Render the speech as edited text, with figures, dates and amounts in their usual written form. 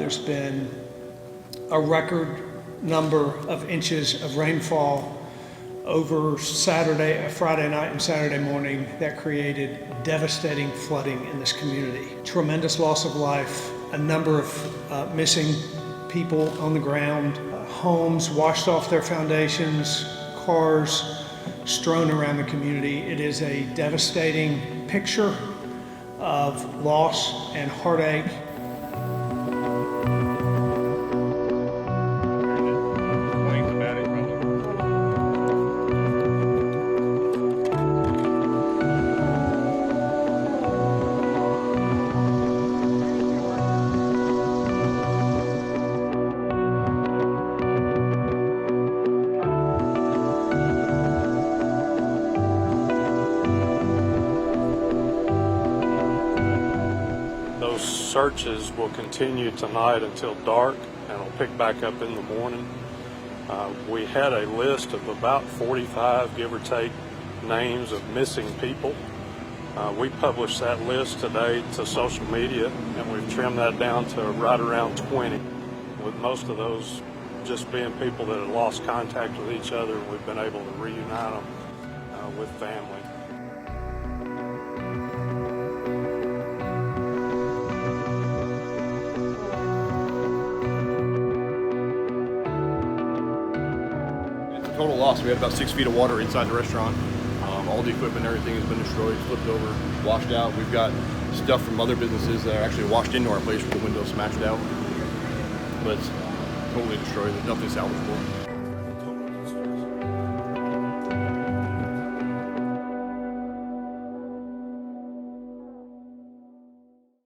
There's been a record number of inches of rainfall over Friday night and Saturday morning that created devastating flooding in this community. Tremendous loss of life, a number of missing people on the ground, homes washed off their foundations, cars strewn around the community. It is a devastating picture of loss and heartache. Those searches will continue tonight until dark, and will pick back up in the morning. We had a list of about 45, give or take, names of missing people. We published that list today to social media, and we've trimmed that down to right around 20, with most of those just being people that had lost contact with each other, and we've been able to reunite them with family. Total loss. We had about 6 feet of water inside the restaurant. All the equipment, everything has been destroyed, flipped over, washed out. We've got stuff from other businesses that are actually washed into our place with the windows smashed out. But it's totally destroyed. There's nothing salvageable.